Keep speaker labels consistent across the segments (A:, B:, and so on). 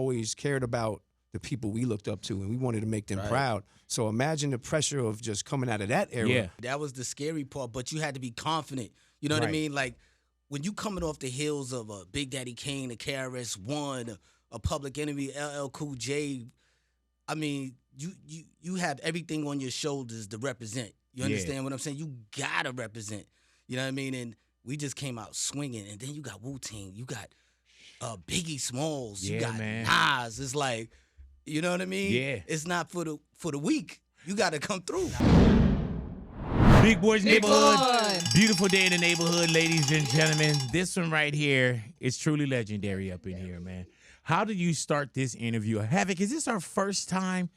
A: always cared about the people we looked up to, and we wanted to make them proud. So imagine the pressure of just coming out of that era.
B: Yeah.
C: That was the scary part, but you had to be confident. You know what I mean? Like, when you coming off the heels of a Big Daddy Kane, a KRS-One, a Public Enemy, LL Cool J, I mean, you have everything on your shoulders to represent. You understand what I'm saying? You gotta represent. You know what I mean? And we just came out swinging, and then you got Wu-Tang, you got Biggie Smalls, you got Nas. It's like, you know what I mean?
B: Yeah.
C: It's not for the weak. You got to come through.
B: Big Boys Neighborhood. Beautiful day in the neighborhood, ladies and gentlemen. This one right here is truly legendary up in here, man. How did you start this interview? Havoc, is this our first time?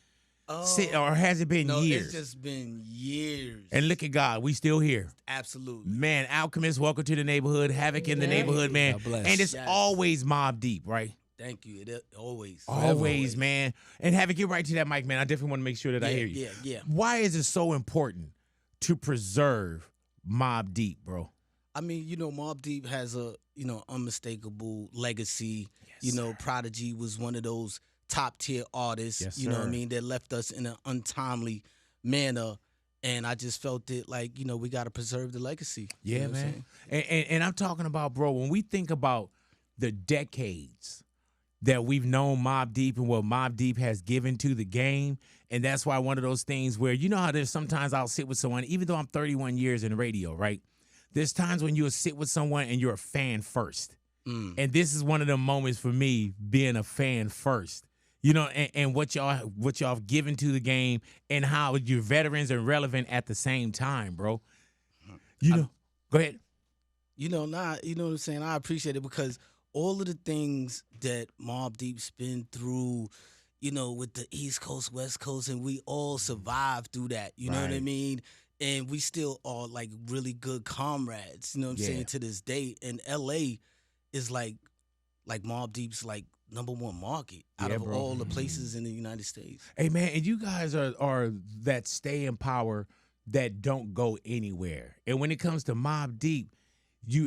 B: Or has it been years?
C: It's just been years.
B: And look at God, we still here.
C: Absolutely.
B: Man, Alchemist, welcome to the neighborhood. Havoc in the neighborhood, man.
A: God bless.
B: And it's always Mobb Deep, right?
C: Thank you. Always.
B: Always, man. And Havoc, get right to that mic, man. I definitely want to make sure that I hear you.
C: Yeah.
B: Why is it so important to preserve Mobb Deep, bro?
C: I mean, Mobb Deep has a, unmistakable legacy.
B: Yes,
C: Prodigy was one of those top tier artists,
B: Yes,
C: you know what I
B: sir.
C: mean, that left us in an untimely manner. And I just felt it like, we got to preserve the legacy.
B: Yeah,
C: You know what I'm
B: man.
C: saying?
B: And I'm talking about, bro, when we think about the decades that we've known Mobb Deep and what Mobb Deep has given to the game, and that's why one of those things where, you know how there's sometimes I'll sit with someone, even though I'm 31 years in radio, right? There's times when you'll sit with someone and you're a fan first. And this is one of the moments for me being a fan first. And what y'all have given to the game and how you're veterans and relevant at the same time, bro. Go ahead.
C: You know what I'm saying? I appreciate it because all of the things that Mobb Deep's been through, with the East Coast, West Coast, and we all survived through that. You know what I mean? And we still are like really good comrades, you know what I'm saying, to this day. And LA is like Mobb Deep's like #1 market out of all the places in the United States.
B: Hey, man, and you guys are that stay in power that don't go anywhere. And when it comes to Mobb Deep,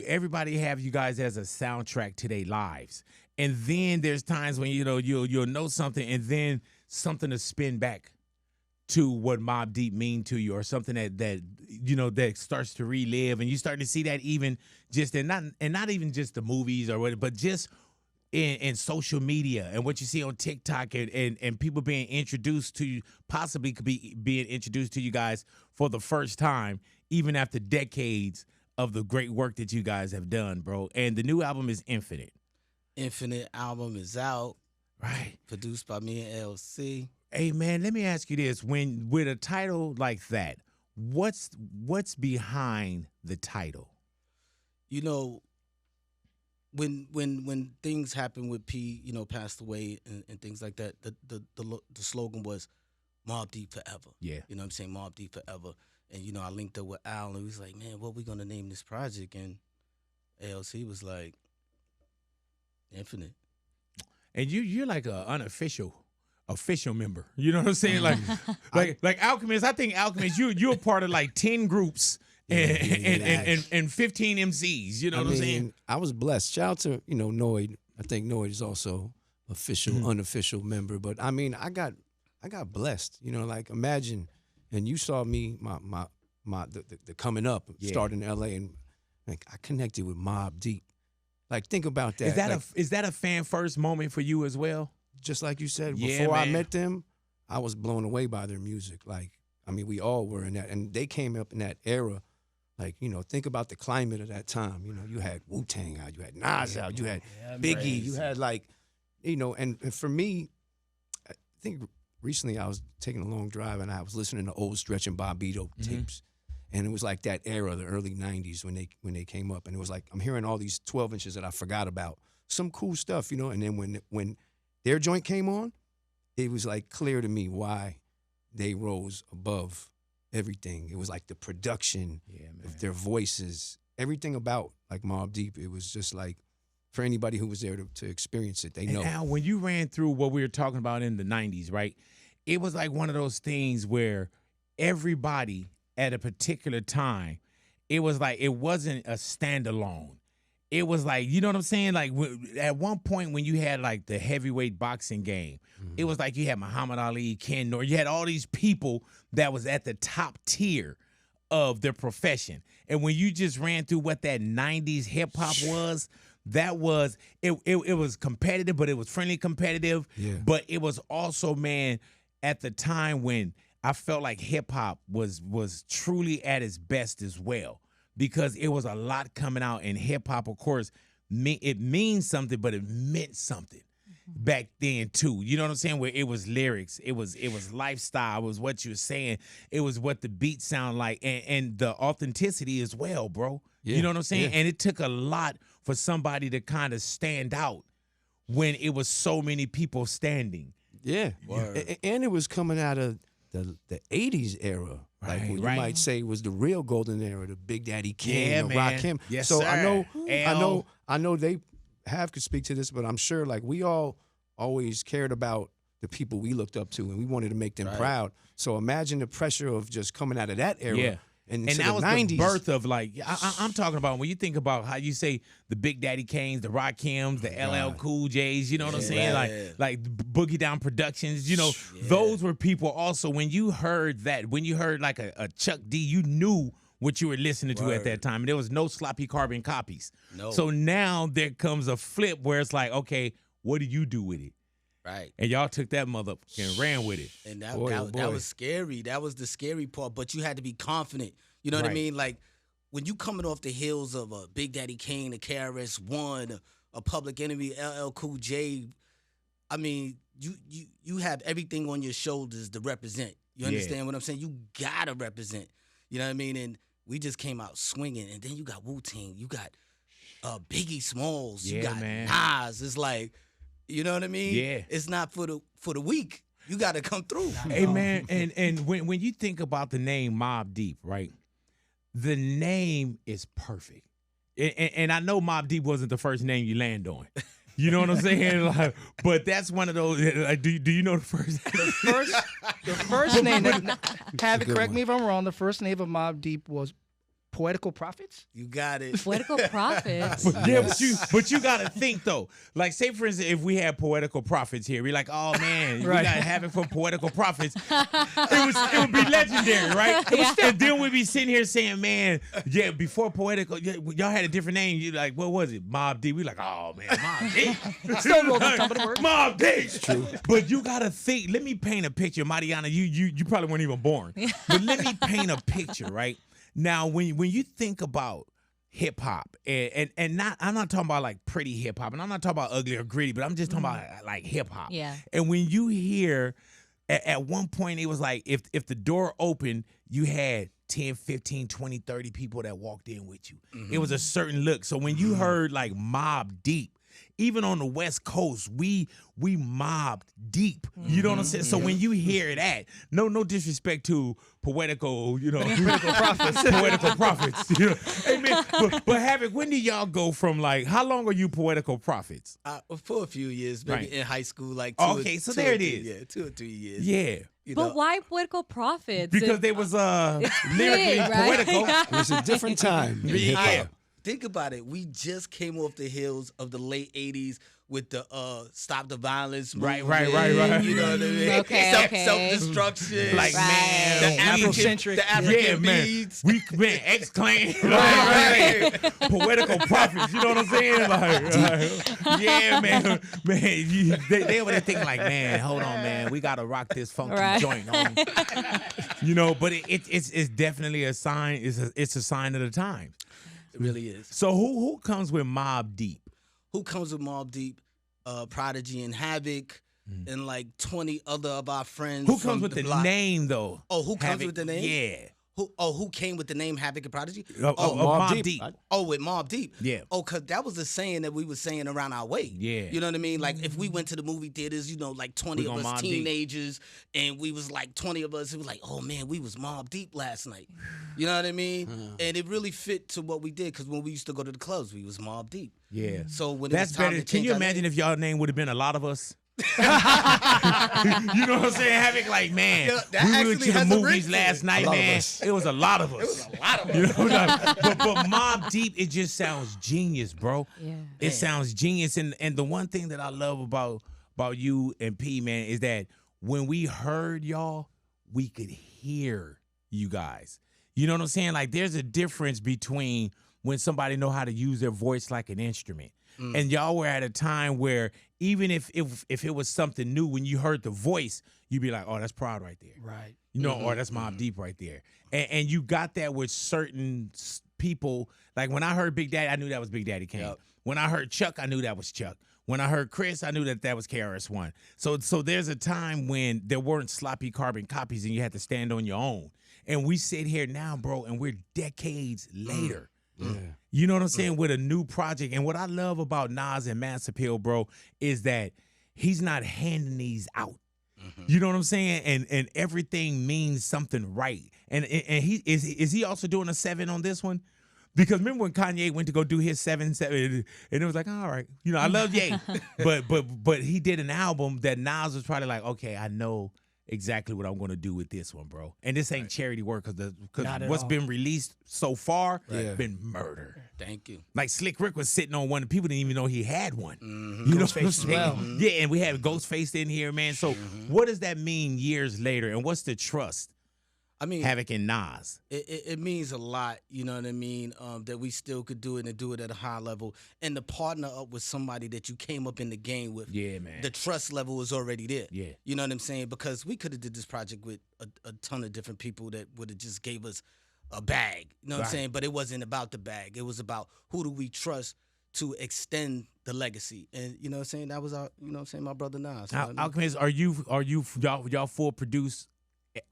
B: everybody have you guys as a soundtrack to their lives. And then there's times when you'll know something and then something to spin back to what Mobb Deep mean to you, or something that starts to relive, and you start to see that even just not even just the movies or whatever, but just in social media and what you see on TikTok and people being introduced to you, possibly could be being introduced to you guys for the first time, even after decades of the great work that you guys have done, bro. And the new album is Infinite.
C: Infinite album is out.
B: Right.
C: Produced by me and LC.
B: Hey, man, let me ask you this. With a title like that, what's behind the title?
C: When things happened with P, passed away and things like that, the slogan was Mobb Deep forever.
B: Yeah.
C: You know what I'm saying? Mobb Deep forever. And, I linked up with Al, and he was like, man, what we going to name this project? And ALC was like, Infinite.
B: And you're like an unofficial official member. You know what I'm saying? Like Alchemist, I think Alchemist, you're a part of like 10 groups and 15 MCs. You know what I'm saying?
A: I was blessed. Shout out to, Noid. I think Noid is also official, unofficial member. But I mean, I got blessed. Like imagine, and you saw me, the coming up, starting in LA, and like I connected with Mobb Deep. Like think about that.
B: Is that a fan first moment for you as well?
A: Just like you said,
B: Yeah,
A: before I
B: man.
A: met them, I was blown away by their music. Like, I mean, we all were in that, and they came up in that era. Like, think about the climate of that time. You had Wu-Tang out, you had Nas out, you had Biggie, you had like, and for me, I think recently I was taking a long drive and I was listening to old Stretch and Bobbito tapes. And it was like that era, the early 90s when they came up. And it was like, I'm hearing all these 12 inches that I forgot about. Some cool stuff, And then when their joint came on, it was like clear to me why they rose above everything. It was like the production of their voices, everything about like Mobb Deep. It was just like, for anybody who was there to experience it, they know.
B: Now, when you ran through what we were talking about in the 90s, right, it was like one of those things where everybody at a particular time, it was like it wasn't a standalone. it was like, you know what I'm saying? Like at one point when you had like the heavyweight boxing game, it was like you had Muhammad Ali, Ken Norton, you had all these people that was at the top tier of their profession. And when you just ran through what that 90s hip hop was, that was it was competitive, but it was friendly competitive.
A: Yeah.
B: But it was also, man, at the time when I felt like hip hop was truly at its best as well. Because it was a lot coming out, and hip hop, of course, it means something, but it meant something back then too. You know what I'm saying? Where it was lyrics, it was lifestyle, it was what you were saying, it was what the beat sound like, and the authenticity as well, bro.
A: Yeah,
B: you know what I'm saying?
A: yeah.
B: And it took a lot for somebody to kind of stand out when it was so many people standing.
A: Yeah. And it was coming out of the 80s era. Like what you might say was the real golden era, the Big Daddy Kane, the Rakim.
B: Yes,
A: so
B: sir.
A: I know they could speak to this, but I'm sure like we all always cared about the people we looked up to, and we wanted to make them proud. So imagine the pressure of just coming out of that era.
B: Yeah.
A: And
B: that was
A: 90s.
B: the birth of, like, I'm talking about when you think about how you say the Big Daddy Kanes, the Rakims, the LL Cool J's, you know what I'm saying? Like Boogie Down Productions, you know, those were people also. When you heard that, when you heard like a Chuck D, you knew what you were listening to at that time. And there was no sloppy carbon copies. No. So now there comes a flip where it's like, okay, what do you do with it?
C: Right.
B: And y'all took that mother and ran with it.
C: And that was scary. That was the scary part. But you had to be confident. You know what I mean? Like when you coming off the heels of a Big Daddy Kane, a KRS-One, a Public Enemy, LL Cool J, I mean, you have everything on your shoulders to represent. You understand what I'm saying? You gotta represent. You know what I mean? And we just came out swinging. And then you got Wu-Tang. You got Biggie Smalls. You got Nas. It's like, you know what I mean?
B: Yeah.
C: It's not for the weak. You got to come through.
B: Hey, man, and when you think about the name Mobb Deep, right? The name is perfect. And I know Mobb Deep wasn't the first name you land on. You know what I'm saying? Like, but that's one of those. Like, do you know the first?
D: The first name. Havoc, correct me if I'm wrong. The first name of Mobb Deep was Poetical Prophets?
C: You got it.
E: Poetical Prophets.
B: but you gotta think though. Like, say for instance, if we had Poetical Prophets here, we're like, oh man, we gotta have it for Poetical Prophets. It would be legendary, right? And then we'd be sitting here saying, man, before Poetical, y'all had a different name. You like, what was it? Mobb Deep. We like, oh man, Mobb Deep.
D: Still rolls on top of the word.
B: Mobb Deep. It's true. But you gotta think. Let me paint a picture, Mariana. You probably weren't even born. But let me paint a picture, right? Now, when you think about hip hop, and I'm not talking about like pretty hip hop, and I'm not talking about ugly or gritty, but I'm just talking about like hip hop.
E: Yeah.
B: And when you hear, at one point it was like if the door opened, you had 10, 15, 20, 30 people that walked in with you. It was a certain look. So when you heard like Mobb Deep, even on the West Coast, we mobbed deep. You know what I'm saying? So when you hear that, no disrespect to poetical prophets. Poetical prophets. You know? Hey man, but Havoc, when did y'all go from like, how long are you Poetical Prophets?
C: For a few years, maybe in high school, like
B: so there it is.
C: Yeah, 2 or 3 years.
B: Yeah.
E: But why Poetical Prophets?
B: Because they was lyrically
E: big, right?
B: poetical.
A: It was a different time.
B: Yeah.
C: Think about it. We just came off the heels of the late 80s with the Stop the Violence movement.
B: Right.
C: You know what I mean?
E: Okay.
C: Self-destruction.
B: Like,
C: man.
B: man.
C: The African beats.
B: Man, X-Clan. Right. Poetical Prophets. You know what I'm saying? Like, yeah, man. They over there thinking like, man, hold on, man. We got to rock this funky joint. You know, but it's definitely a sign. It's a sign of the times.
C: It really is.
B: So who comes with Mobb Deep?
C: Who comes with Mobb Deep? Prodigy and Havoc, and like 20 other of our friends.
B: Who comes with the name though?
C: Oh, who comes with the name?
B: Yeah.
C: Who came with the name Havoc and Prodigy?
B: Mobb Deep.
C: With Mobb Deep.
B: Yeah.
C: Oh, because that was a saying that we were saying around our way.
B: Yeah.
C: You know what I mean? Like if we went to the movie theaters, like 20 of us teenagers, and we was like 20 of us, it was like, oh man, we was Mobb Deep last night. You know what I mean? And it really fit to what we did, because when we used to go to the clubs, we was Mobb Deep.
B: Yeah.
C: So when
B: that's
C: it was time
B: better.
C: to
B: Can
C: change
B: you
C: our
B: imagine
C: name,
B: if y'all name would have been a lot of us? You know what I'm saying? Havoc, like, man,
C: Yeah, that
B: we went
C: actually
B: to the
C: has a
B: movies
C: ring
B: last
C: to it.
B: night,
A: A lot of
B: man.
A: us.
B: It was a lot of us.
C: It was a lot of
B: You
C: us.
B: know, but Mobb Deep, it just sounds genius, bro.
E: Yeah.
B: It sounds genius, and the one thing that I love about you and P, man, is that when we heard y'all, we could hear you guys. You know what I'm saying? Like, there's a difference between when somebody know how to use their voice like an instrument. And y'all were at a time where even if it was something new, when you heard the voice, you'd be like, oh, that's Prod right there.
D: Right.
B: You know, or that's Mobb Deep right there. And you got that with certain people. Like, when I heard Big Daddy, I knew that was Big Daddy Kane.
C: Yep.
B: When I heard Chuck, I knew that was Chuck. When I heard Chris, I knew that was KRS-One. So there's a time when there weren't sloppy carbon copies and you had to stand on your own. And we sit here now, bro, and we're decades later.
A: Yeah.
B: You know what I'm saying? With a new project. And what I love about Nas and Mass Appeal, bro, is that he's not handing these out. You know what I'm saying? And everything means something right. And he is he also doing a 7 on this one? Because remember when Kanye went to go do his 7-7, and it was like, all right, you know, I love Ye, but he did an album that Nas was probably like, okay, I know exactly what I'm going to do with this one, bro. And this ain't charity work because
D: Not at
B: what's
D: all.
B: been released so far
A: Yeah.
B: been murder.
C: Thank you.
B: Like Slick Rick was sitting on one, and people didn't even know he had one.
C: Mm-hmm.
B: You know what I'm
D: Ghostface as
B: saying?
D: well.
B: Yeah, and we have Ghostface in here, man. So what does that mean years later, and what's the trust
C: I mean,
B: Havoc and Nas?
C: it means a lot, you know what I mean, that we still could do it and do it at a high level. And to partner up with somebody that you came up in the game with,
B: Yeah, man.
C: the trust level was already there.
B: Yeah.
C: You know what I'm saying? Because we could have did this project with a ton of different people that would have just gave us a bag. You know what I'm
B: Right.
C: saying? But it wasn't about the bag. It was about who do we trust to extend the legacy. And you know what I'm saying? That was our, you know what I'm saying, my brother Nas. You know what I mean?
B: Alchemist, are you y'all full produce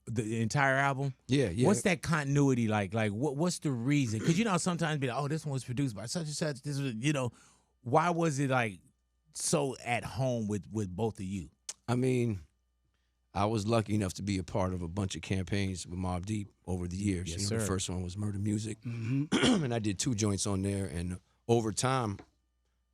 B: the entire album?
A: Yeah, yeah.
B: What's that continuity like? Like, what's the reason? Because you know, sometimes be like, oh, this one was produced by such and such. This was, you know, why was it like so at home with both of you?
A: I mean, I was lucky enough to be a part of a bunch of campaigns with Mobb Deep over the years.
B: Yes,
A: You know, the
B: sir.
A: first one was Murder Music,
D: Mm-hmm.
A: and I did 2 joints on there. And over time,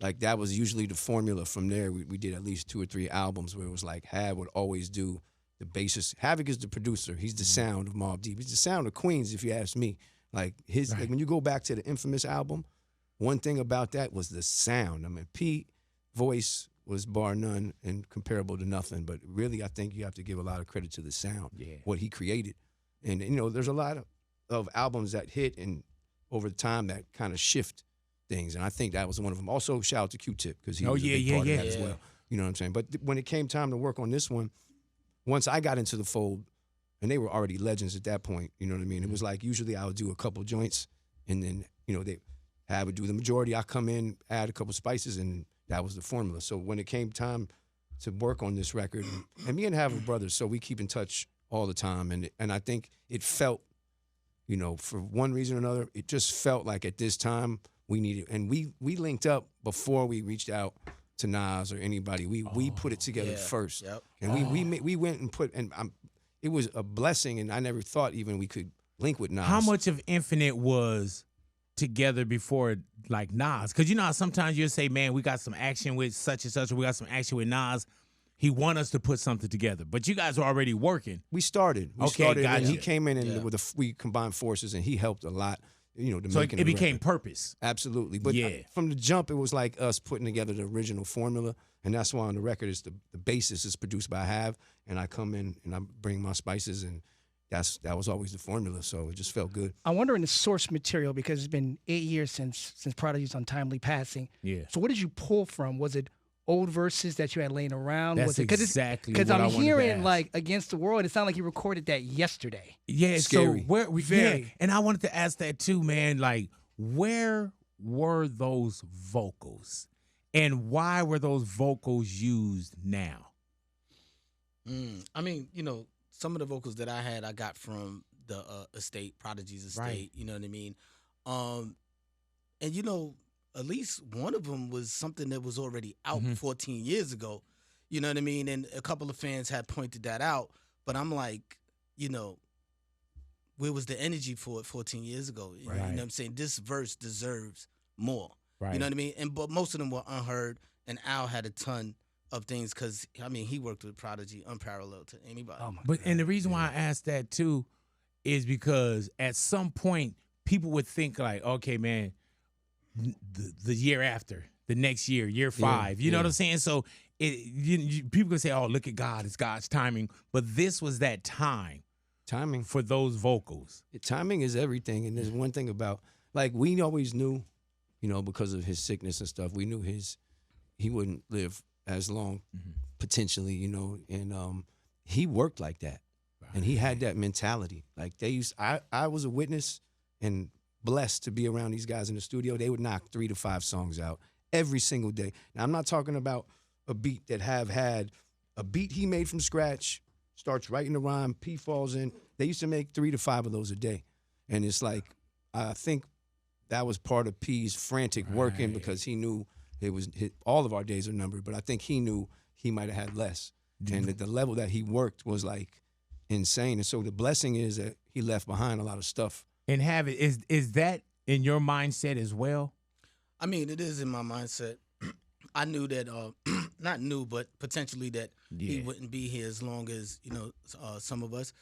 A: like that was usually the formula. From there, we did at least 2 or 3 albums where it was like Hav would always do the bassist. Havoc is the producer. He's the sound of Mobb Deep. He's the sound of Queens, if you ask me. Like like when you go back to the infamous album, one thing about that was the sound. I mean, Pete voice was bar none and comparable to nothing. But really, I think you have to give a lot of credit to the sound, what he created. And you know, there's a lot of albums that hit and over time that kind of shift things. And I think that was one of them. Also, shout out to Q-Tip because he was a big part of that as well. You know what I'm saying? But when it came time to work on this one, once I got into the fold, and they were already legends at that point, you know what I mean? It was like usually I would do a couple joints, and then, you know, I would do the majority. I come in, add a couple spices, and that was the formula. So when it came time to work on this record, and me and Havoc are brothers, so we keep in touch all the time, and I think it felt, you know, for one reason or another, it just felt like at this time we needed, and we linked up before we reached out to Nas or anybody. We put it together first, and we went and put, and it was a blessing, and I never thought even we could link with Nas.
B: How much of Infinite was together before like Nas? Because you know how sometimes you'll say, man, we got some action with such and such, or we got some action with Nas. He want us to put something together, but you guys were already working.
A: We started.
B: Okay,
A: and
B: gotcha.
A: he came in and we combined forces, and he helped a lot. You know, to
B: So
A: making
B: it
A: the
B: became
A: record.
B: purpose.
A: Absolutely. But from the jump, it was like us putting together the original formula. And that's why on the record, it's the basis is produced by Hav. And I come in and I bring my spices. And that was always the formula. So it just felt good.
D: I'm wondering the source material because it's been 8 years since Prodigy's untimely passing.
B: Yeah.
D: So what did you pull from? Was it old verses that you had laying around?
B: That's
D: was it,
B: exactly
D: Because
B: what I
D: I'm
B: wanted to
D: hearing
B: ask.
D: like Against the World, it sounded like you recorded that yesterday.
B: Yeah,
A: Scary.
B: so where
D: Very.
B: and I wanted to ask that too, man. Like, where were those vocals, and why were those vocals used now?
C: I mean, you know, some of the vocals that I had, I got from the estate, Prodigy's estate.
B: Right.
C: You know what I mean? And you know, at least one of them was something that was already out 14 years ago. You know what I mean? And a couple of fans had pointed that out, but I'm like, you know, where was the energy for it 14 years ago? You know what I'm saying? This verse deserves more.
B: Right.
C: You know what I mean? But most of them were unheard, and Al had a ton of things because I mean he worked with Prodigy unparalleled to anybody.
D: Oh my
B: But
D: God.
B: and the reason why I asked that too is because at some point people would think like, okay, man, the year after, the next year, year 5, you know what I'm saying? So people can say, oh, look at God, it's God's timing. But this was that time.
A: Timing.
B: For those vocals.
A: Timing is everything. And there's one thing about, like, we always knew, you know, because of his sickness and stuff, we knew he wouldn't live as long, potentially, you know, and he worked like that. And he had that mentality. Like I was a witness and blessed to be around these guys in the studio. They would knock 3 to 5 songs out every single day. Now, I'm not talking about a beat that had a beat he made from scratch, starts writing the rhyme, P falls in. They used to make 3 to 5 of those a day. And it's like, I think that was part of P's frantic working because he knew all of our days are numbered, but I think he knew he might have had less. And the level that he worked was like insane. And so the blessing is that he left behind a lot of stuff.
B: And is that in your mindset as well?
C: I mean, it is in my mindset. I knew that, not knew, but potentially that he wouldn't be here as long as, you know, some of us.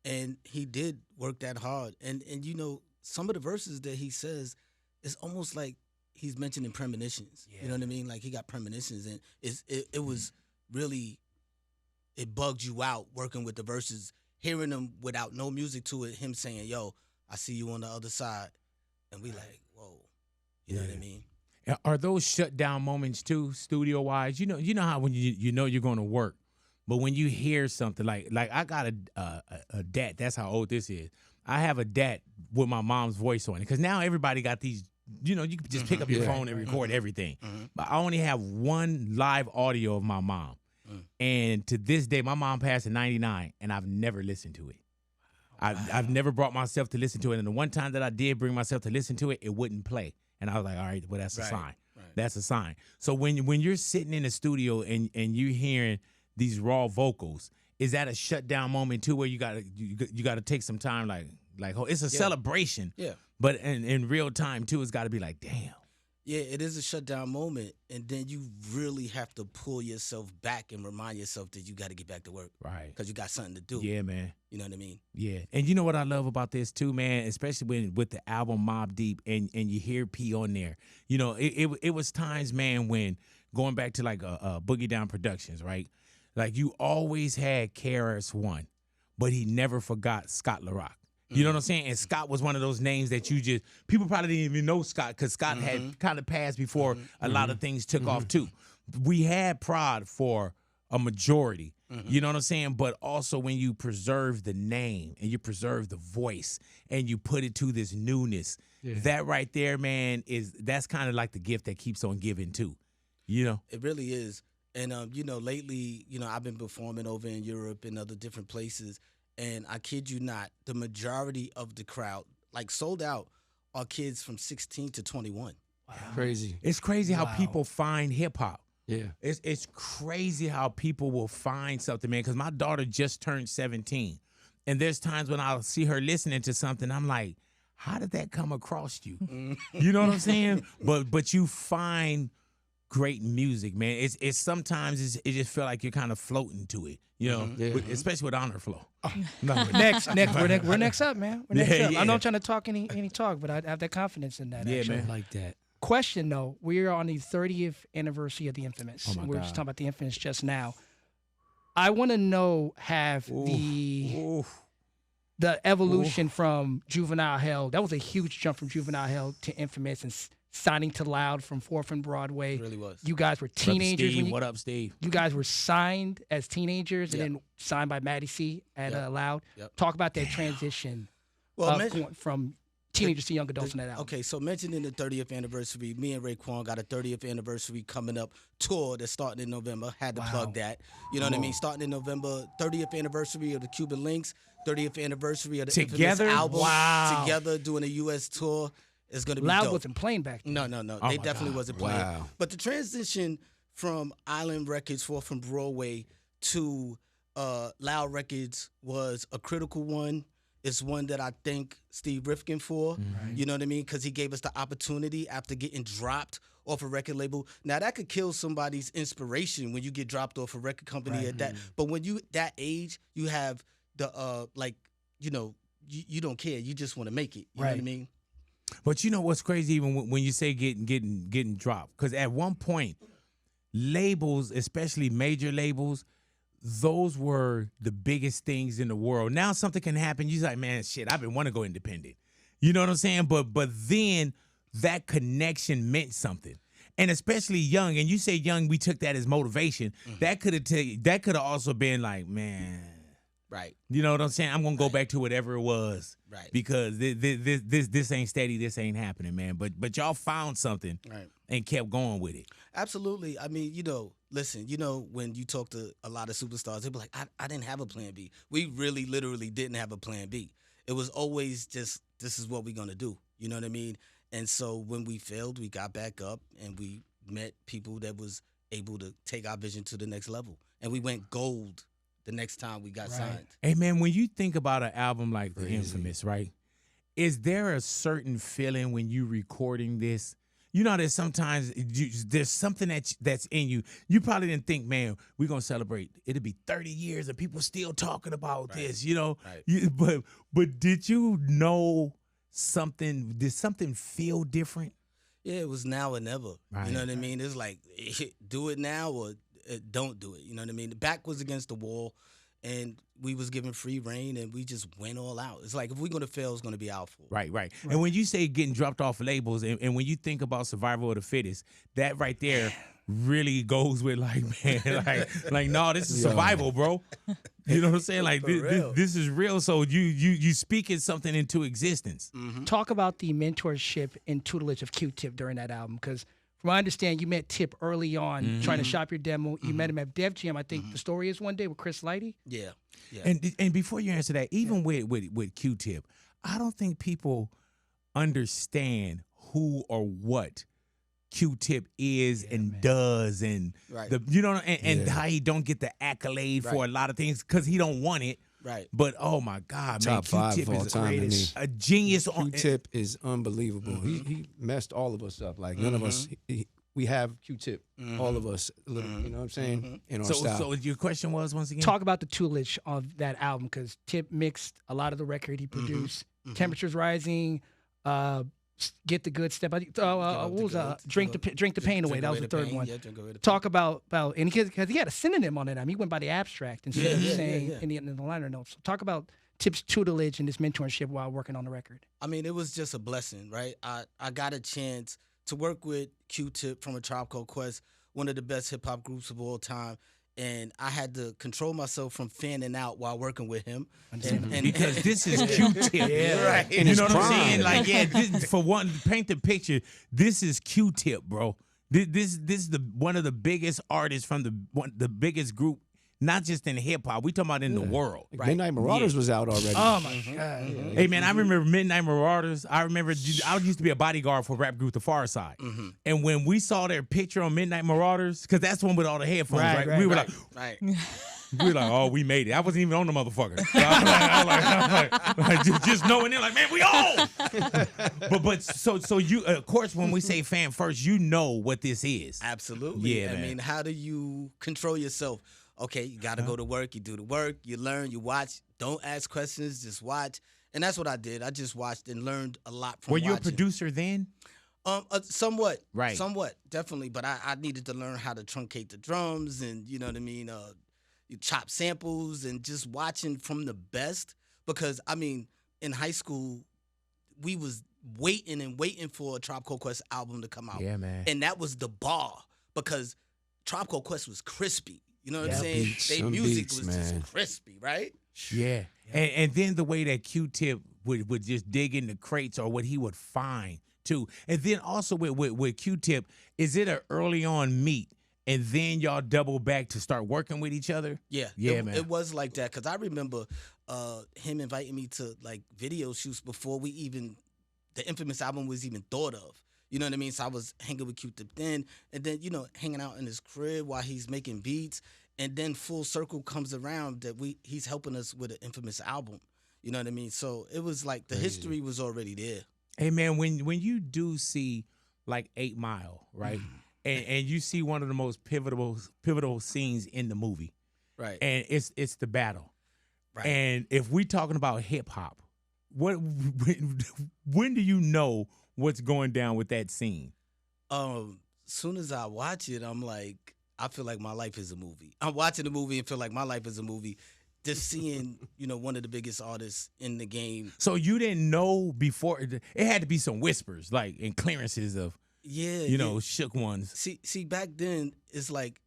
C: And he did work that hard. And you know, some of the verses that he says, it's almost like he's mentioning premonitions. You know what I mean? Like he got premonitions. And it was really, it bugged you out working with the verses, hearing them without no music to it, him saying, yo, I see you on the other side. And we like, whoa. You know what I mean?
B: Are those shutdown moments too, studio wise? You know how when you know you're going to work, but when you hear something like I got a DAT. That's how old this is. I have a DAT with my mom's voice on it because now everybody got these. You know, you can just pick up your phone and record everything. But I only have one live audio of my mom, and to this day, my mom passed in '99, and I've never listened to it. I've never brought myself to listen to it, and the one time that I did bring myself to listen to it, it wouldn't play. And I was like, all right, well, that's a sign. Right. That's a sign. So when you're sitting in the studio and you're hearing these raw vocals, is that a shutdown moment too, where you gotta take some time, like it's a celebration. Yeah. But in real time too, it's got to be like, damn.
C: Yeah, it is a shutdown moment, and then you really have to pull yourself back and remind yourself that you got to get back to work,
B: right?
C: Because you got something to do.
B: Yeah, man.
C: You know what I mean?
B: Yeah, and you know what I love about this too, man, especially with the album Mobb Deep, and you hear P on there. You know, it was times, man, when going back to like Boogie Down Productions, right? Like you always had KRS-One, but he never forgot Scott LaRock. You know what I'm saying? And Scott was one of those names that people probably didn't even know Scott because Scott had kind of passed before a lot of things took off too. We had Prod for a majority, you know what I'm saying? But also when you preserve the name and you preserve the voice and you put it to this newness, that right there, man, that's kind of like the gift that keeps on giving too, you know?
C: It really is. And, you know, lately, you know, I've been performing over in Europe and other different places. And I kid you not, the majority of the crowd, like sold out, are kids from 16 to 21.
A: Wow. Crazy.
B: It's crazy how people find hip hop.
A: Yeah.
B: It's crazy how people will find something, man, because my daughter just turned 17. And there's times when I'll see her listening to something, I'm like, how did that come across you? You know what I'm saying? But you find great music, man. It's sometimes it just feel like you're kind of floating to it, you know, especially with Honor Flow.
D: No. next, we're next up, man. We're next up. I'm not trying to talk any talk, but I have that confidence in that.
B: Yeah,
D: actually.
B: man.
A: Like that.
D: Question though, we are on the 30th anniversary of the Infamous.
B: Oh my
D: we were
B: God.
D: just talking about the Infamous just now. I want to know the evolution from Juvenile Hell. That was a huge jump from Juvenile Hell to Infamous and signing to Loud from 4th and Broadway.
C: It really was.
D: You guys were teenagers.
B: What up, Steve?
D: You guys were signed as teenagers and then signed by Maddie C at Loud.
C: Yep.
D: Talk about that transition going from teenagers to young adults in that album.
C: Okay, so mentioning the 30th anniversary, me and Raekwon got a 30th anniversary coming up tour that's starting in November. Had to plug that. You know what I mean? Starting in November, 30th anniversary of the Cuban Links, 30th anniversary of the Infamous album.
B: Wow.
C: Together doing a U.S. tour. It's going to be
D: Loud
C: dope.
D: wasn't playing back then.
C: No. They definitely wasn't playing.
A: Wow.
C: But the transition from Island Records, 4th from Broadway, to Loud Records was a critical one. It's one that I thank Steve Rifkin for. You know what I mean? Because he gave us the opportunity after getting dropped off a record label. Now that could kill somebody's inspiration when you get dropped off a record company at that. But when you that age, you have the you don't care. You just want to make it. You know what I mean?
B: But you know what's crazy? Even when you say getting dropped, because at one point, labels, especially major labels, those were the biggest things in the world. Now something can happen. You're like, man, shit, I've been wanting to go independent. You know what I'm saying? But then that connection meant something. And especially young, and you say young, we took that as motivation. That could have also been like, man.
C: Right.
B: You know what I'm saying? I'm gonna go back to whatever it was.
C: Right.
B: Because this ain't steady, this ain't happening, man. But y'all found something and kept going with it.
C: Absolutely. I mean, listen, when you talk to a lot of superstars, they be like, I didn't have a plan B. We really literally didn't have a plan B. It was always just, this is what we're gonna do. You know what I mean? And so when we failed, we got back up and we met people that was able to take our vision to the next level. And we went gold the next time we got signed.
B: Hey, man, when you think about an album like The Infamous, right, is there a certain feeling when you recording this? You know that sometimes there's something that's in you. You probably didn't think, man, we're going to celebrate. It'll be 30 years and people still talking about this, you know?
C: Right.
B: But did you know something? Did something feel different?
C: Yeah, it was now or never.
B: Right.
C: You know what I mean? It's like, do it now or don't do it. You know what I mean? The back was against the wall, and we was given free reign, and we just went all out. It's like, if we're going to fail, it's going to be our fault.
B: Right. And when you say getting dropped off labels, and when you think about survival of the fittest, that right there really goes with like, man, like no, this is survival, bro. You know what I'm saying? Like this is real. So you speaking something into existence.
D: Talk about the mentorship and tutelage of Q-Tip during that album, because from what I understand, you met Tip early on trying to shop your demo. You met him at Def Jam, I think the story is, one day with Chris Lighty.
C: Yeah.
B: And before you answer that, even with Q-Tip, I don't think people understand who or what Q-Tip is and does, and and how he don't get the accolade for a lot of things because he don't want it. Right. But oh my God, man,
A: Top 5
B: Q-Tip
A: of all
B: is
A: time to me.
B: a genius.
A: Q-Tip is unbelievable. He messed all of us up. Like none of us. We have Q-Tip, all of us. You know what I'm saying? In our style.
B: So your question was once again.
D: Talk about the tutelage of that album, because Tip mixed a lot of the record he produced. Temperatures Rising, Get the Good Step. What was Drink the Pain Away? That was the third one. Talk about and because he had a synonym on it. I mean, he went by the abstract instead of saying in the liner notes. So talk about Tip's tutelage and his mentorship while working on the record.
C: I mean, it was just a blessing, right? I got a chance to work with Q-Tip from A Tribe Called Quest, one of the best hip hop groups of all time. And I had to control myself from fanning out while working with him. And
B: because this is Q-Tip.
C: Right.
B: You know what I'm saying? Like, for one, paint the picture, this is Q-Tip, bro. This is one of the biggest artists from the biggest group, not just in hip hop. We talking about in the world.
A: Like Midnight Marauders was out already.
D: Oh my God.
B: Hey man, I remember Midnight Marauders. I used to be a bodyguard for rap group The Far Side. And when we saw their picture on Midnight Marauders, because that's the one with all the headphones, right? We were like, we were like, oh, we made it. I wasn't even on the motherfucker. So I was like, just knowing it, like, man, we on. but so you, of course, when we say fan first, you know what this is.
C: Absolutely.
B: Yeah,
C: I mean, how do you control yourself? Okay, you got to go to work. You do the work. You learn. You watch. Don't ask questions. Just watch. And that's what I did. I just watched and learned a lot from watching.
B: Were you a producer then?
C: Somewhat.
B: Right.
C: Somewhat, definitely. But I needed to learn how to truncate the drums and, you know what I mean, you chop samples and just watching from the best. Because, I mean, in high school, we was waiting for a Tribe Called Quest album to come out.
B: Yeah, man.
C: And that was the bar because Tribe Called Quest was crispy. You know what I'm saying? Their
A: Some
C: music
A: beats,
C: was
A: man.
C: just crispy, right?
B: Yeah. And then the way that Q-Tip would just dig in the crates or what he would find too. And then also with Q-Tip, is it an early on meet and then y'all double back to start working with each other?
C: Yeah,
B: man.
C: It was like that because I remember him inviting me to like video shoots before the Infamous album was even thought of. You know what I mean? So I was hanging with Q-Tip then, and then, you know, hanging out in his crib while he's making beats, and then full circle comes around that he's helping us with an Infamous album. You know what I mean? So it was like the history was already there.
B: Hey man, when you do see like 8 Mile, right, and you see one of the most pivotal scenes in the movie,
C: Right.
B: and it's the battle,
C: Right.
B: and if we talking about hip hop, when do you know what's going down with that scene?
C: Soon as I watch it, I'm like, I feel like my life is a movie. I'm watching the movie and feel like my life is a movie. Just seeing, one of the biggest artists in the game.
B: So you didn't know before? It had to be some whispers, like, and clearances of, shook ones.
C: See, back then, it's like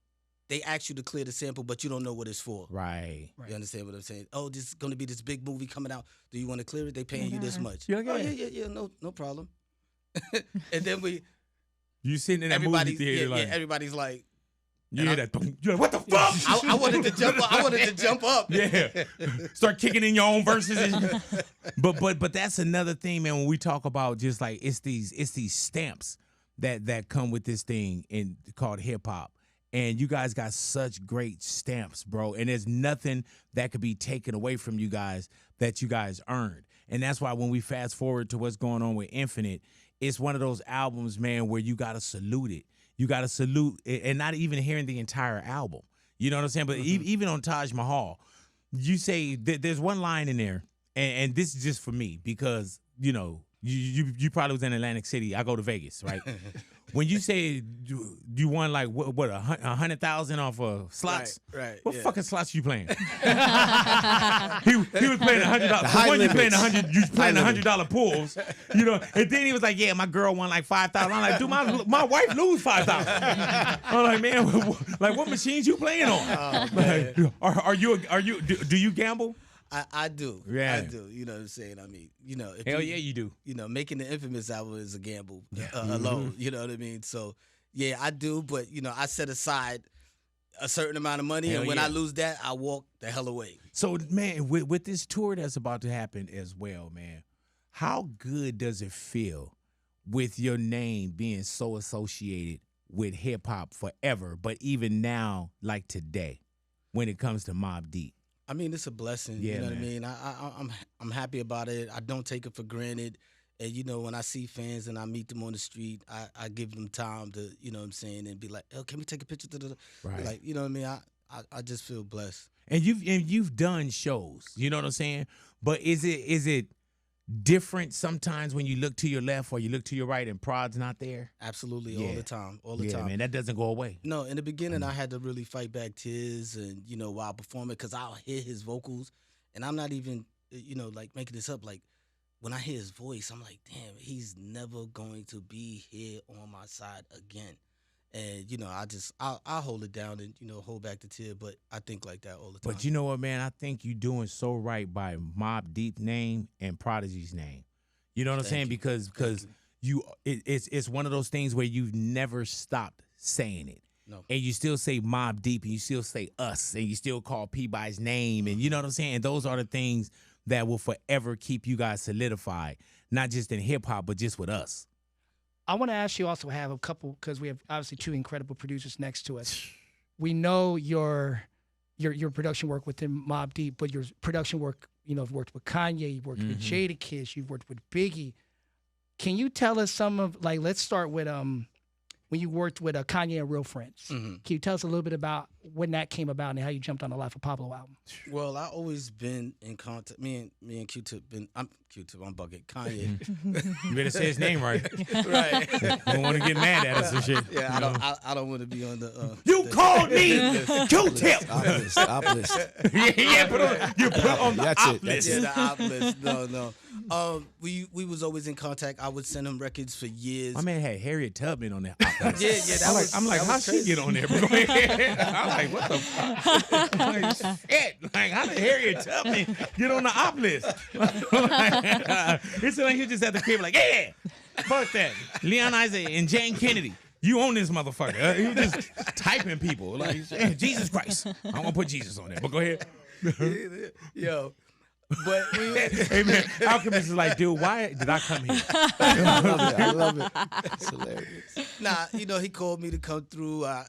C: they ask you to clear the sample, but you don't know what it's for.
B: Right.
C: You understand what I'm saying? Oh, this is going to be this big movie coming out. Do you want to clear it? They paying you this much.
B: You're like,
C: oh, yeah, no problem. And then
B: you sitting in that movie theater,
C: everybody's like,
B: you hear that? You're like, what the fuck?
C: I wanted to jump up. I wanted to jump up.
B: Yeah. Start kicking in your own verses. But that's another thing, man, when we talk about just like it's these stamps that come with this thing called hip hop. And you guys got such great stamps, bro. And there's nothing that could be taken away from you guys that you guys earned. And that's why when we fast forward to what's going on with Infinite, it's one of those albums, man, where you gotta salute it. You got to salute, and not even hearing the entire album. You know what I'm saying? But even on Taj Mahal, you say there's one line in there, and this is just for me because, you probably was in Atlantic City. I go to Vegas, right? When you say you won like what 100,000 off of slots,
C: right?
B: What fucking slots you playing? he was playing $100. When you playing $100, you playing $100 pools, And then he was like, "Yeah, my girl won like 5,000." I'm like, "Dude, my wife lose 5,000." I'm like, "Man, like what machines you playing on?" Like, are you do you gamble?
C: I do.
B: Yeah.
C: I do. You know what I'm saying? I mean, if
B: hell yeah, you do.
C: Making the Infamous album is a gamble alone. You know what I mean? So, yeah, I do. But, I set aside a certain amount of money. And when I lose that, I walk the hell away.
B: So, man, with this tour that's about to happen as well, man, how good does it feel with your name being so associated with hip hop forever, but even now, like today, when it comes to Mobb Deep?
C: I mean, it's a blessing.
B: Yeah,
C: you know
B: man.
C: what I mean? I'm happy about it. I don't take it for granted. And, when I see fans and I meet them on the street, I give them time to, you know what I'm saying, and be like, oh, can we take a picture?
B: Right.
C: Like, you know what I mean? I just feel blessed.
B: And you've done shows, you know what I'm saying? But is it different sometimes when you look to your left or you look to your right and Prod's not there?
C: Absolutely, all the time, all the time.
B: Man, that doesn't go away.
C: No, in the beginning, I had to really fight back tears and, while performing, because I'll hear his vocals, and I'm not even, like making this up. Like, when I hear his voice, I'm like, damn, he's never going to be here on my side again. And, I'll hold it down and, hold back the tear, but I think like that all the time.
B: But you know what, man? I think you're doing so right by Mobb Deep's name and Prodigy's name. You know what I'm saying? Because it's one of those things where you've never stopped saying it.
C: No.
B: And you still say Mobb Deep and you still say us and you still call P by his name. And you know what I'm saying? And those are the things that will forever keep you guys solidified, not just in hip hop, but just with us.
D: I want to ask you also have a couple, because we have obviously two incredible producers next to us. We know your production work within Mobb Deep, but your production work, you've worked with Kanye, you've worked with Jadakiss, you've worked with Biggie. Can you tell us some of, like, let's start with when you worked with Kanye and Real Friends. Can you tell us a little bit about when that came about and how you jumped on the Life of Pablo album?
C: Well, I always been in contact. Me and Q-Tip I'm bugging Kanye.
B: You better say his name right.
C: Right.
B: Don't want to get mad at us and shit.
C: Yeah, I don't want to be on the.
B: You called me Q-Tip.
A: Op list.
B: You put on the op
A: That's
B: list.
C: Yeah, the op list. No. We was always in contact. I would send him records for years.
B: My man had Harriet Tubman on that op list.
C: Yeah.
B: I'm like, how she get on there? I'm like, what the fuck? Like, shit. Like, how did Harriet Tubman get on the op list? It's like he just at the crib like, yeah, fuck that. Leon Isaac and Jane Kennedy. You own this motherfucker. He was just typing people. Like, hey, Jesus Christ. I'm going to put Jesus on there. But go ahead.
C: Yo. But
B: hey, man, Alchemist is like, dude, why did I come here?
A: I love it. It's hilarious.
C: Nah, he called me to come through. I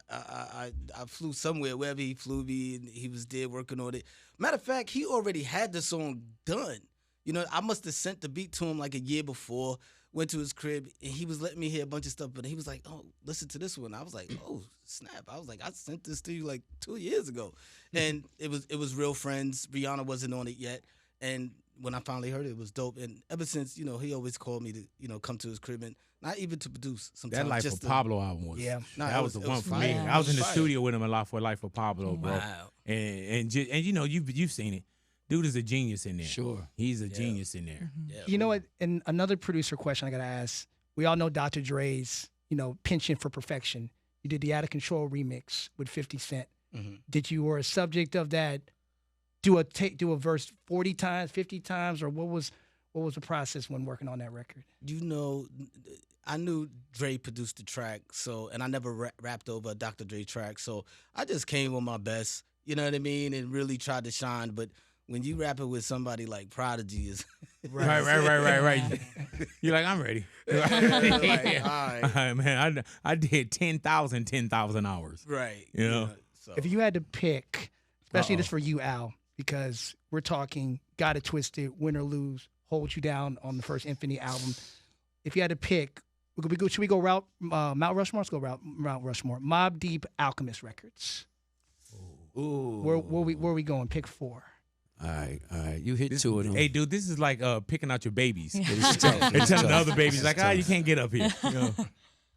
C: flew somewhere, wherever he flew me, and he was there working on it. Matter of fact, he already had the song done. You know, I must have sent the beat to him like a year before. Went to his crib and he was letting me hear a bunch of stuff, but he was like, "Oh, listen to this one." I was like, "Oh, snap!" I was like, "I sent this to you like 2 years ago," and it was Real Friends. Rihanna wasn't on it yet, and when I finally heard it, it was dope. And ever since, he always called me to, come to his crib and not even to produce. Sometimes
B: That Life
C: just
B: of Pablo album was, that was the one for me.
E: fire.
B: I was in the
C: Fire.
B: studio with him a lot for Life of Pablo, bro.
C: Wow.
B: And you've seen it. Dude is a genius in there.
A: Sure.
B: He's a genius in there.
C: Yeah,
D: You know what? And another producer question I gotta ask. We all know Dr. Dre's, penchant for perfection. You did the Out of Control remix with 50 Cent.
C: Mhm.
D: Did you were a subject of that? Do a verse 40 times, 50 times, or what was the process when working on that record?
C: I knew Dre produced the track, and I never rapped over a Dr. Dre track, so I just came with my best, you know what I mean, and really tried to shine. But when you rap it with somebody like Prodigy, is
B: Right. You're like, I'm ready.
C: like, all right,
B: Man, I did 10,000 hours.
C: right,
B: You know?
C: So
D: If you had to pick, especially this for you, Al, because we're talking Got It Twisted, Win or Lose, Hold You Down on the first Infinity album. If you had to pick, should we go Mount Rushmore? Let's go Mount Rushmore. Mobb Deep, Alchemist Records.
A: Ooh.
D: Where we going? Pick 4.
A: All right. You hit 2 of them.
B: Hey, dude, this is like picking out your babies.
A: It's tough.
B: And
A: It's
B: telling the
A: tough.
B: other babies, like,
A: It's
B: you
A: tough.
B: can't get up here.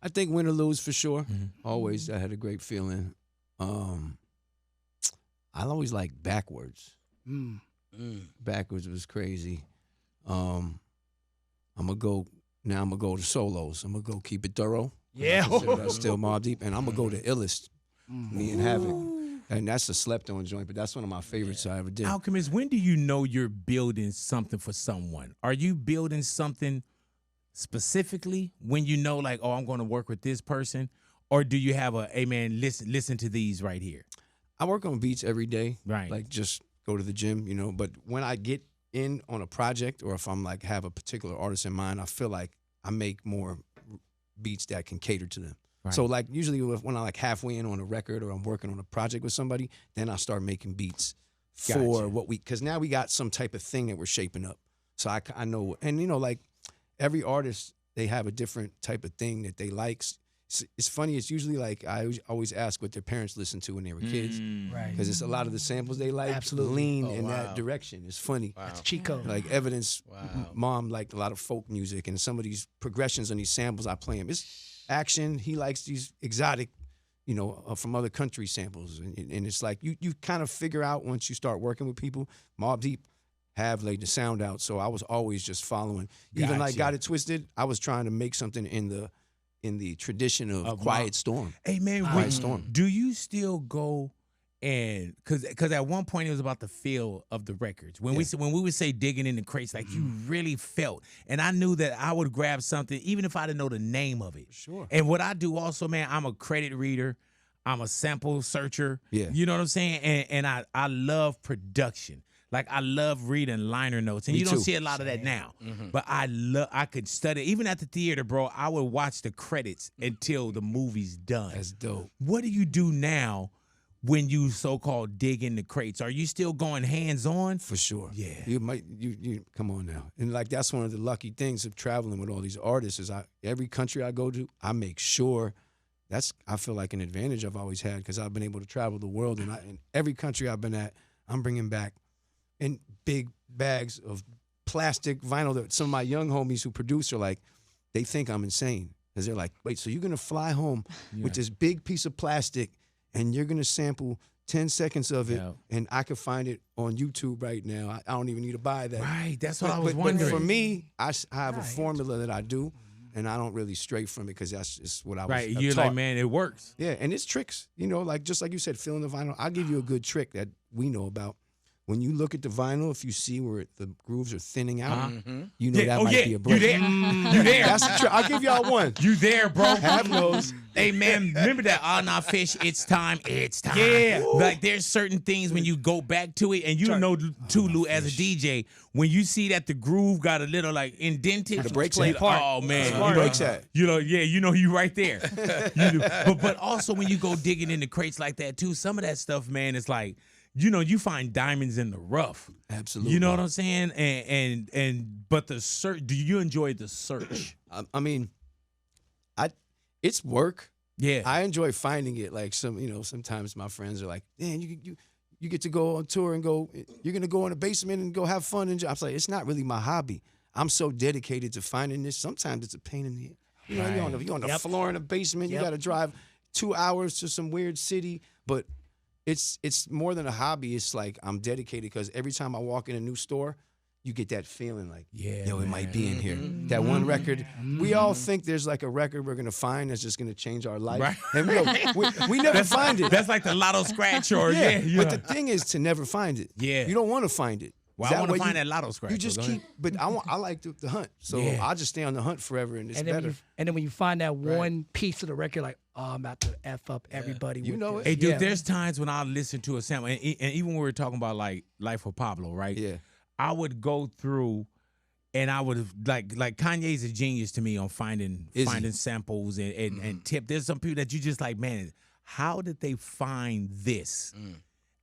A: I think win or lose for sure. Always, I had a great feeling. I always like backwards. Backwards was crazy. I'm gonna go to solos. I'm gonna go Keep It Thorough.
D: Yeah.
A: That's still Mobb Deep, and I'm gonna go to Illest. Me and Havoc, and that's a slept-on joint, but that's one of my favorites I ever did.
B: Alchemist, when do you know you're building something for someone? Are you building something specifically when you know, like, oh, I'm going to work with this person? Or do you have hey, man, listen to these right here?
A: I work on beats every day.
B: Right.
A: Like just go to the gym, But when I get in on a project, or if I'm like have a particular artist in mind, I feel like I make more beats that can cater to them.
B: Right.
A: So like usually when I like halfway in on a record or I'm working on a project with somebody, then I start making beats for
B: Gotcha.
A: because now we got some type of thing that we're shaping up. So I know, and like every artist, they have a different type of thing that they like. It's funny. It's usually like I always ask what their parents listened to when they were kids,
D: Right.
A: because it's a lot of the samples they like
D: Absolutely.
A: lean
C: Oh,
A: in
C: wow.
A: that direction. It's funny.
D: That's cheat code.
A: Like Evidence,
C: Wow.
A: mom liked a lot of folk music, and some of these progressions on these samples I play him. It's action. He likes these exotic, from other country samples, and it's like you kind of figure out once you start working with people. Mobb Deep have laid the sound out, so I was always just following. Even like
B: Gotcha.
A: Got It Twisted, I was trying to make something in the tradition of Quiet Storm.
B: Hey, man,
A: Quiet Storm.
B: do you still go and because at one point it was about the feel of the records. When we would say digging in the crates, like you really felt. And I knew that I would grab something, even if I didn't know the name of it.
A: Sure.
B: And what I do also, man, I'm a credit reader. I'm a sample searcher.
A: Yeah.
B: You know what I'm saying? And I love production. Like I love reading liner notes, and
A: Me
B: you don't
A: too.
B: see a lot of that now. But I could study. Even at the theater, bro, I would watch the credits until the movie's done.
A: That's dope.
B: What do you do now when you so-called dig in the crates? Are you still going hands-on?
A: For sure.
B: Yeah.
A: You come on now. And like that's one of the lucky things of traveling with all these artists is every country I go to, I make sure I feel like an advantage I've always had because I've been able to travel the world, and in every country I've been at, I'm bringing back in big bags of plastic vinyl that some of my young homies who produce are like, they think I'm insane because they're like, wait, so you're gonna fly home with this big piece of plastic and you're gonna sample 10 seconds of it,
B: Yeah.
A: and I can find it on YouTube right now. I don't even need to buy that.
B: Right, that's what I
A: But-
B: was
A: but
B: wondering.
A: for me, I have a formula that I do, and I don't really stray from it because that's just what I was
B: Right, you're
A: taught.
B: like, man, it works.
A: Yeah, and it's tricks, like just like you said, feeling the vinyl. I'll give you a good trick that we know about. When you look at the vinyl, if you see where the grooves are thinning out, you know that might be a break.
B: You there? You there?
A: That's the trick. I'll give y'all one.
B: You there, bro?
A: Have those.
B: Hey, man, remember that nah, fish, it's time. Yeah. Like, there's certain things when you go back to it, and you know, too, Lou, as a DJ, when you see that the groove got a little, like, indented.
A: The breaks
B: you-
A: at.
B: Oh, man.
A: The breaks at.
B: You right there. You do. But also, when you go digging in the crates like that, too, some of that stuff, man, it's like, you find diamonds in the rough.
A: Absolutely.
B: You know what I'm saying? But the search, do you enjoy the search?
A: I mean, it's work.
B: Yeah.
A: I enjoy finding it. Like sometimes my friends are like, "Man, you get to go on tour and you're gonna go in the basement and go have fun." And I was like, it's not really my hobby. I'm so dedicated to finding this. Sometimes it's a pain in the, you're on the floor in the basement. You got to drive 2 hours to some weird city, but it's more than a hobby. It's like I'm dedicated because every time I walk in a new store, you get that feeling like, it might be in here. That one record. We all think there's like a record we're gonna find that's just gonna change our life,
B: Right.
A: and we never find it.
B: That's like the lotto scratch or
A: But the thing is to never find it.
B: Yeah.
A: You don't want to find it.
B: Well, I want to find that lotto scratch.
A: You just keep, but I like the hunt, so I just stay on the hunt forever, and it's better.
D: And then when you find that one piece of the record, like, oh, I'm about to F up everybody.
A: You know it.
B: Hey, dude, there's times when I listen to a sample, and even when we were talking about like Life of Pablo, right?
A: Yeah.
B: I would go through, and I would like Kanye's a genius to me on finding samples and tip. There's some people that you just like, man, how did they find this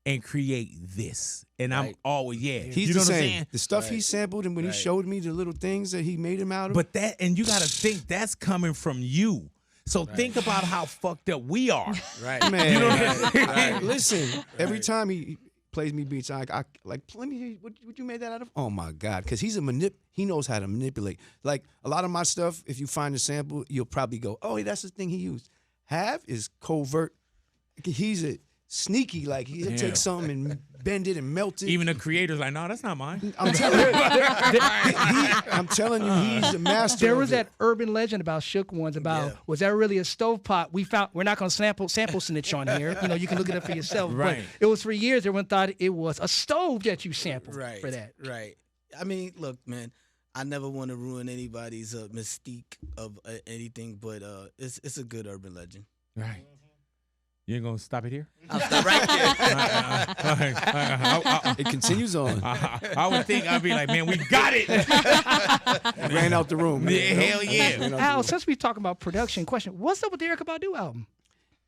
B: and create this? And I'm always
A: He's
B: you know
A: the
B: what I'm
A: same.
B: saying?
A: The stuff he sampled and when he showed me the little things that he made him out of.
B: But and you got to think that's coming from you. So think about how fucked up we are.
C: Right.
A: Man,
B: You know what I'm saying?
A: listen, every time he plays me beats, I like, let me hear what you made that out of. Oh my God, because he knows how to manipulate. Like a lot of my stuff, if you find a sample, you'll probably go, oh, that's the thing he used. Hav is covert. He's a sneaky, like he'll take something and bend it and melt it.
B: Even the creator's like, no, that's not mine.
A: I'm telling you, he's a master.
D: There was that urban legend about Shook Ones about was that really a stovetop? We're not going to sample snitch on here. You can look it up for yourself.
B: Right.
D: But it was for years everyone thought it was a stove that you sampled for that.
C: Right. I mean, look, man, I never want to ruin anybody's mystique of anything, but it's a good urban legend.
B: Right. You ain't gonna stop it here?
C: I'll stop right there.
A: It continues on.
B: I would think I'd be like, man, we got it.
A: Ran out the room.
B: Yeah, hell yeah.
D: Al, since we talking about production, question: what's up with the Erykah Badu album?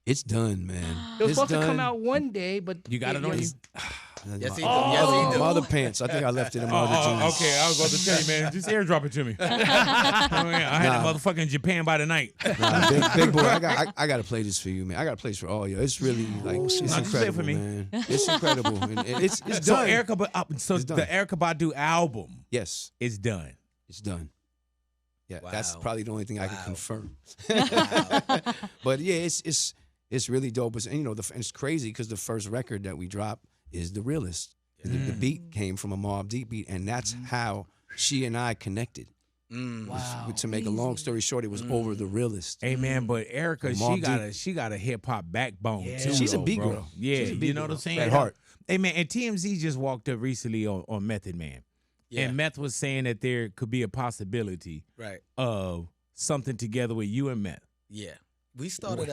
A: It's done, man.
D: It was supposed to come out one day, but
B: You got it on you?
C: Yes, he do.
A: My other pants. I think I left it in my other jeans.
B: Okay. I was about to tell you, man. Just airdrop it to me. I had a motherfucker in Japan by the night.
A: Nah, big boy, I gotta play this for you, man. I gotta play this for all you. It's really like it's incredible,
B: for me.
A: man. It's incredible. And it's done.
B: So the Erykah Badu album,
A: Yes,
B: is done.
A: it's done. Yeah,
C: Wow.
A: that's probably the only thing I can confirm.
C: Wow.
A: But yeah, it's really dope. And and it's crazy because the first record that we dropped is The Realest. The beat came from a Mobb Deep beat, and that's how she and I connected.
D: wow.
A: To make a long story short, it was over The Realest.
B: Hey man, but Erykah,
A: Mobb
B: she got a hip hop backbone too.
A: She's a
B: though,
A: beat
B: bro.
A: girl.
B: Yeah,
A: She's a beat
B: you know
A: girl.
B: what I'm saying?
A: At heart.
B: Hey man, and TMZ just walked up recently on Method Man.
C: Yeah.
B: And Meth was saying that there could be a possibility
C: Right.
B: of something together with you and Meth.
C: Yeah. We started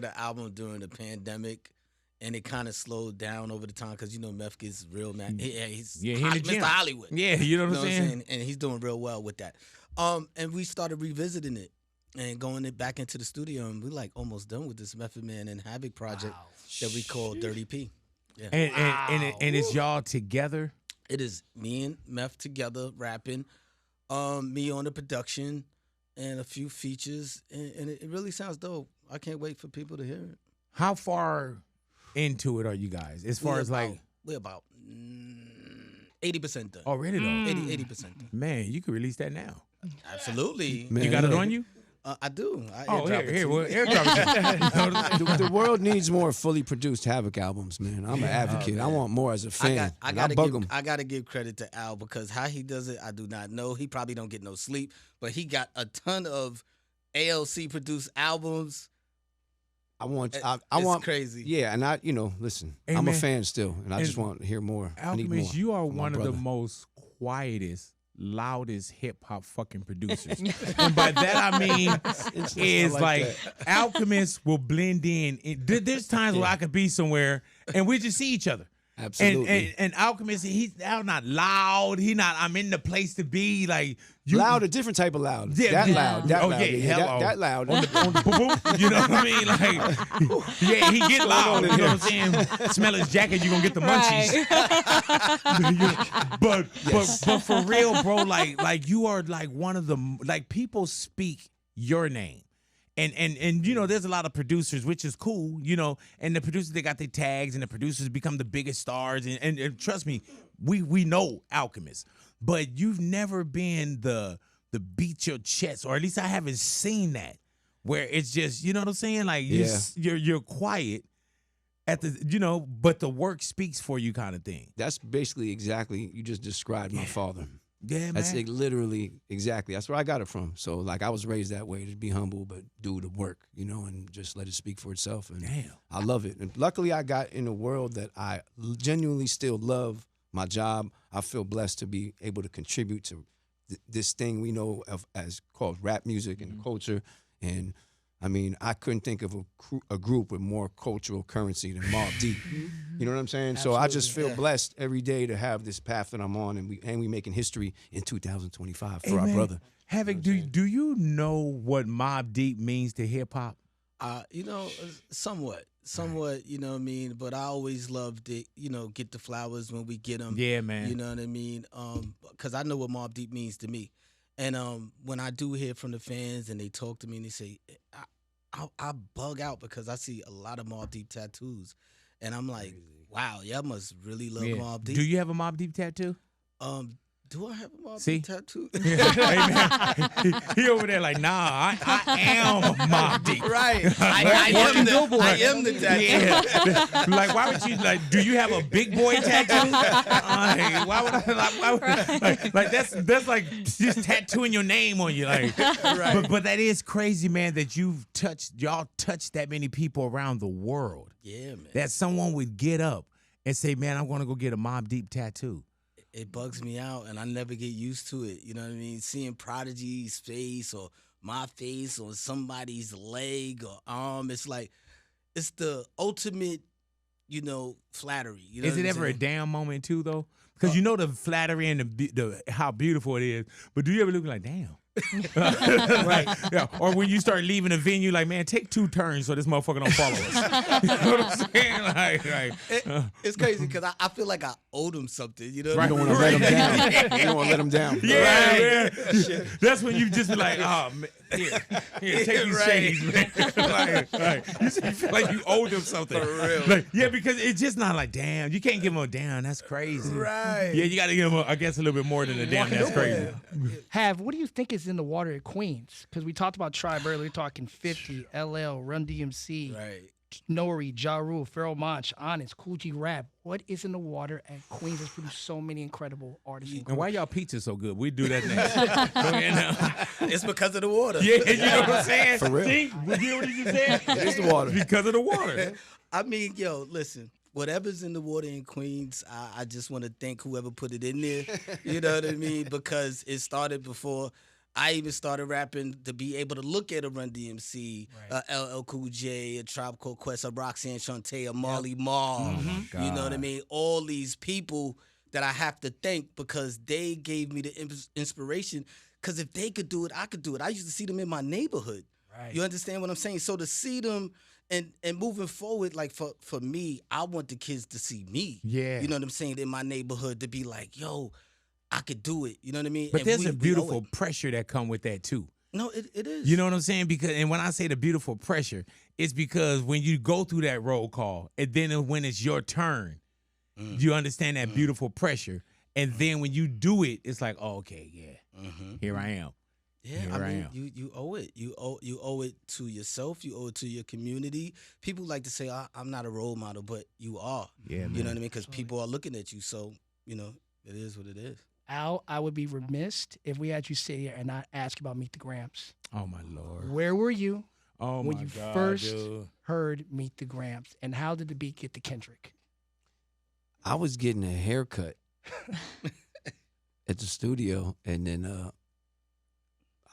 C: an album during the pandemic, and it kind of slowed down over the time because Meth gets real mad. He's
B: he in the
C: Mr.
B: gym.
C: Hollywood.
B: Yeah, you know what I'm saying?
C: And he's doing real well with that. And we started revisiting it and going back into the studio, and we're like almost done with this Method Man and Havoc project that we call Dirty P. Yeah.
B: And it's y'all together.
C: It is me and Meth together rapping, me on the production, and a few features, and it really sounds dope. I can't wait for people to hear it.
B: How far into it are you guys? As far as like
C: we're about 80% done.
B: oh really though?
C: 80% done.
B: Man, you could release that now.
C: Absolutely.
A: Man,
B: You got it on you?
C: I do.
B: Airdrop it.
A: The world needs more fully produced Havoc albums, man. I'm an advocate. I want more as a fan.
C: I gotta give credit to Al because how he does it, I do not know. He probably don't get no sleep, but he got a ton of ALC produced albums.
A: I want
C: crazy.
A: Yeah, and listen,
B: Hey,
A: I'm
B: man.
A: a fan still, and I
B: And
A: just want to hear more. I need more.
B: Alchemist, you are
A: from my
B: one of the
A: brother.
B: most quietest, loudest hip hop fucking producers. And by that I mean is like Alchemist will blend in. There's times where I could be somewhere and we just see each other.
A: Absolutely.
B: And Alchemist, he's now not loud. He not. I'm in the place to be. Like
A: loud, a different type of loud.
B: Yeah,
A: that loud. That
B: oh
A: loud.
B: yeah, hello.
A: That loud.
B: On the boom, you know what I mean? Like, yeah, he get loud. You know what I'm saying? Smell his jacket, you gonna get the munchies. but for real, bro, like you are like one of the like people speak your name. And you know, there's a lot of producers, which is cool, you know, and the producers, they got their tags, and the producers become the biggest stars. And trust me, we know Alchemist, but you've never been the beat your chest, or at least I haven't seen that, where it's just, you know what I'm saying? Like you're quiet at the, you know, but the work speaks for you kind of thing.
A: That's basically exactly, you just described my father.
B: Yeah, man.
A: That's like literally exactly. That's where I got it from. So like I was raised that way, to be humble, but do the work, you know, and just let it speak for itself. And I love it. And luckily I got in a world that I genuinely still love my job. I feel blessed to be able to contribute to this thing we know of as called rap music and culture. And I mean, I couldn't think of a group with more cultural currency than Mobb Deep. You know what I'm saying?
D: Absolutely,
A: so I just feel blessed every day to have this path that I'm on, and we making history in 2025 for our brother.
B: Havoc, do you know what Mobb Deep means to hip hop?
C: You know, somewhat, you know what I mean? But I always love to, you know, get the flowers when we get them.
B: Yeah, man.
C: You know what I mean? Because I know what Mobb Deep means to me. And when I do hear from the fans and they talk to me and they say, I bug out because I see a lot of Mobb Deep tattoos. And I'm like, wow, y'all must really love Mobb Deep.
B: Do you have a Mobb Deep tattoo?
C: Do I have a Mobb Deep tattoo?
B: Hey, man, he over there like, nah, I am Mobb Deep.
C: Right. I am the tattoo.
B: Yeah. Like, why would you, like, do you have a big boy tattoo? Why would I, like that's like just tattooing your name on you. Like, right. But that is crazy, man, that y'all touched that many people around the world.
C: Yeah, man.
B: That someone would get up and say, man, I'm going to go get a Mobb Deep tattoo.
C: It bugs me out, and I never get used to it. You know what I mean? Seeing Prodigy's face or my face on somebody's leg or arm, it's like, it's the ultimate, you know, flattery. You know
B: is it ever a damn moment too, though? Because you know the flattery and the how beautiful it is, but do you ever look like, damn? Right. Yeah. Or when you start leaving a venue, like, man, take 2 turns so this motherfucker don't follow us. You know what I'm saying? Like,
C: it's crazy because I feel like I owed him something. You know,
A: you don't want to let him down. You don't want to let him down.
B: Yeah, right. Man. That's when you just be like, oh, man, here, take these shades, man. You feel like you owed him something.
C: For real.
B: Like, yeah, because it's just not like, damn, you can't give him a damn. That's crazy.
C: Right.
B: Yeah, you got to give him, I guess, a little bit more than a damn. That's crazy.
D: What do you think is in the water at Queens? Because we talked about Tribe earlier. We're talking 50, LL, Run DMC,
C: right.
D: Nori, Ja Rule, Pharoah Monch, Honest, Cool G Rap. What is in the water at Queens that's produced so many incredible artists?
B: And why y'all pizza so good? We do that next. Go ahead now.
C: It's because of the water.
B: Yeah, you know what I'm saying?
A: For real.
B: See, we hear what he just said?
A: It's the water.
B: Because of the water.
C: I mean, yo, listen. Whatever's in the water in Queens, I just want to thank whoever put it in there. You know what I mean? Because it started before I even started rapping, to be able to look at a Run DMC, LL Cool J, a Tribe Called Quest, a Roxanne Shante, a Marley Marl.
B: Oh
C: you know what I mean? All these people that I have to thank because they gave me the inspiration. Because if they could do it, I could do it. I used to see them in my neighborhood.
D: Right.
C: You understand what I'm saying? So to see them and moving forward, like for me, I want the kids to see me.
B: Yeah.
C: You know what I'm saying? In my neighborhood, to be like, yo, I could do it. You know what I mean?
B: But
C: and
B: there's a beautiful pressure that come with that too.
C: No, it is.
B: You know what I'm saying? Because, and when I say the beautiful pressure, it's because when you go through that roll call, and then when it's your turn, you understand that beautiful pressure. And then when you do it, it's like, oh, okay, yeah, here I am.
C: Yeah,
B: here
C: I
B: I
C: mean,
B: am.
C: you owe it. You owe it to yourself. You owe it to your community. People like to say, I'm not a role model, but you are.
B: Yeah, man.
C: You know what I mean? Because people are looking at you. So, you know, it is what it is.
D: Al, I would be remiss if we had you sit here and not ask about Meet the Grams.
B: Oh, my Lord.
D: Where were you
B: when
D: you first heard Meet the Grams? And how did the beat get to Kendrick?
A: I was getting a haircut at the studio, and then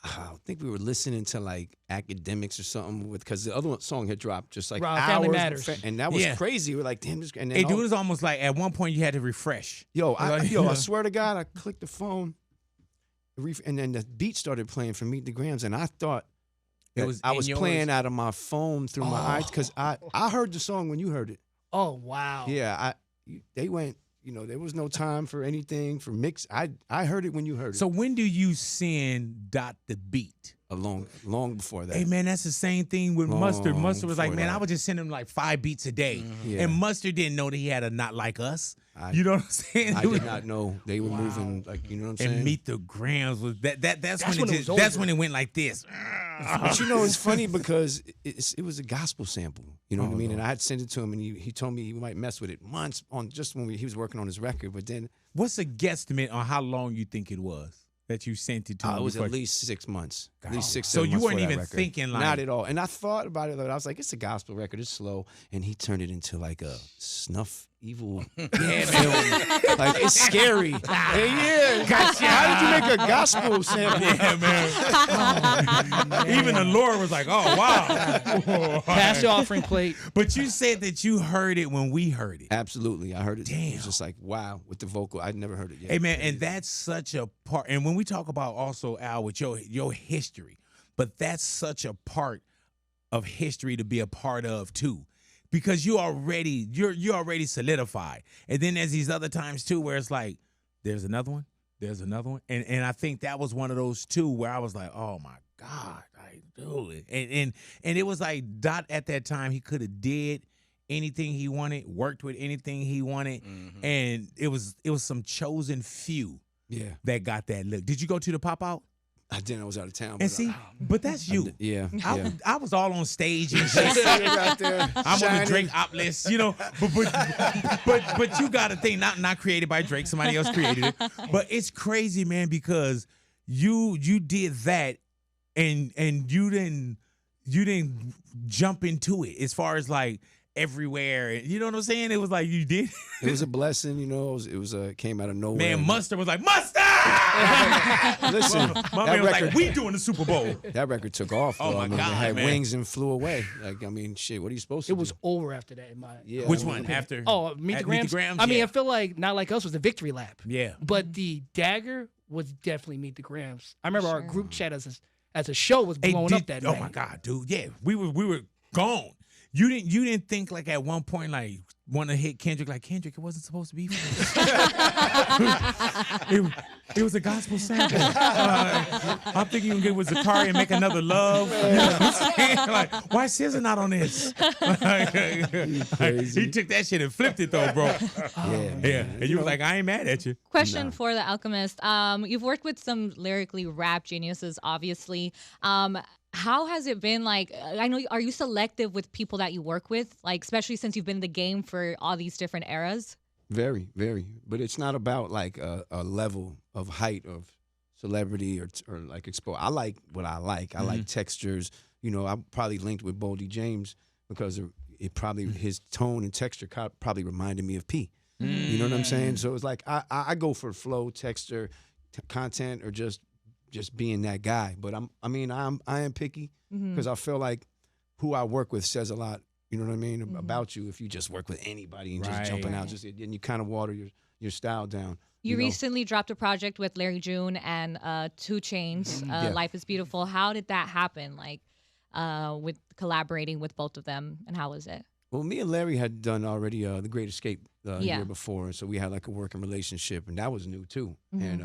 A: I think we were listening to like Academics or something because the other song had dropped just like
D: Family
A: hours,
D: Matters.
A: and that was crazy. We're like, damn, this. And then
B: It was almost like at one point you had to refresh.
A: I swear to God, I clicked the phone, and then the beat started playing from Meet the Grams, and I thought I was playing out of my phone through my eyes because I heard the song when you heard it.
D: Oh wow.
A: Yeah, they went. There was no time for anything for mix. I heard it when you heard it.
B: So when do you send Dot the beat?
A: Long before that.
B: Hey man, that's the same thing with Mustard. Mustard was like, man,
A: that.
B: I would just send him like 5 beats a day,
A: Yeah.
B: and Mustard didn't know that he had a Not Like Us. You know what I'm saying?
A: I did not know they were moving like you know what I'm saying.
B: And Meet the Grams was that's when it went like this.
A: But it's funny because it was a gospel sample. You know what I mean? And I had sent it to him, and he told me he might mess with it months on just when he was working on his record. But then,
B: what's a guesstimate on how long you think it was that you sent it to him?
A: It was at least 6 months. At least 6.
B: So
A: 7
B: you
A: months
B: weren't
A: for that
B: even
A: record.
B: thinking like
A: not at all. And I thought about it. But I was like, it's a gospel record. It's slow, and he turned it into like a snuff. Evil film. Like it's scary. Hey, yeah.
B: Gotcha.
A: How did you make a gospel sample?
B: Yeah, man. Even the Lord was like, oh, wow.
D: Pass the offering plate.
B: But you said that you heard it when we heard it.
A: Absolutely. I heard it.
B: Damn.
A: It was just like, wow, with the vocal. I'd never heard it yet.
B: Hey, man, and that's such a part. And when we talk about also, Al, with your history, but that's such a part of history to be a part of, too. Because you're already solidified. And then there's these other times too where it's like, there's another one. And I think that was one of those too where I was like, oh my God, I do it. And it was like Dot at that time, he could have did anything he wanted, worked with anything he wanted. Mm-hmm. And it was some chosen few that got that look. Did you go to the pop out?
A: I didn't. I was out of town.
B: And see, but that's you. I was all on stage and shit.
A: Right there,
B: I'm on the Drake op list, But you got to think, not created by Drake. Somebody else created it. But it's crazy, man, because you did that, and you didn't jump into it as far as like everywhere. You know what I'm saying? It was like you did. It
A: was a blessing, it came out of nowhere.
B: Man, Mustard was like, Mustard!
A: Listen,
B: my man was like, we doing the Super Bowl.
A: That record took off.
B: Oh my God,
A: it had
B: man.
A: wings and flew away. Like, shit, what are you supposed to do?
D: It was over after that.
B: Which one? After?
D: Oh, Meet the Grams? I mean, I feel like Not Like Us was the victory lap.
B: Yeah.
D: But the dagger was definitely Meet the Grams. I remember our group chat as a show was blowing up that night.
B: Oh my God, dude. Yeah, we were gone. You didn't think like at one point like want to hit Kendrick like Kendrick, it wasn't supposed to be for it was a gospel sample. I'm thinking you can get with Zakari and make another love. You know what I'm saying? Like, why SZA not on this? He took that shit and flipped it though, bro. Yeah. And you was like, I ain't mad at you.
E: Question for The Alchemist. You've worked with some lyrically rap geniuses, obviously. How has it been like? I know, are you selective with people that you work with, like especially since you've been in the game for all these different eras?
A: Very, very. But it's not about like a level of height of celebrity or like exposure. I like what I like. I like textures. I'm probably linked with Boldy James because it probably his tone and texture probably reminded me of P. You know what I'm saying? So it's like I go for flow, texture, content, or just being that guy. But I am picky because I feel like who I work with says a lot, you know what I mean, about you if you just work with anybody and just jumping out, and you kind of water your style down.
E: You recently dropped a project with Larry June and 2 Chainz, Life is Beautiful. How did that happen, like with collaborating with both of them, and how was it?
A: Well, me and Larry had done already The Great Escape the year before, so we had like a working relationship, and that was new too. And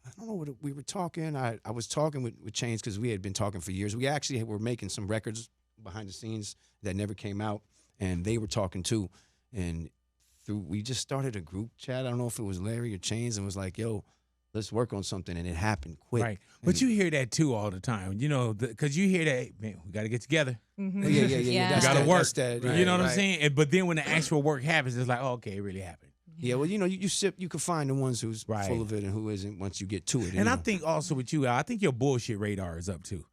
A: I don't know what we were talking. I was talking with Chainz because we had been talking for years. We actually were making some records behind the scenes that never came out, and they were talking too. And we just started a group chat. I don't know if it was Larry or Chainz, and was like, "Yo, let's work on something," and it happened quick.
B: Right, but you hear that too all the time, because you hear that, man, we got to get together.
A: Yeah.
B: Got to work.
A: Right,
B: you know what I'm saying? But then when the actual work happens, it's like, oh, okay, it really happened.
A: Yeah, well, you can find the ones who's full of it and who isn't once you get to it.
B: And I think also with you, Al, I think your bullshit radar is up too.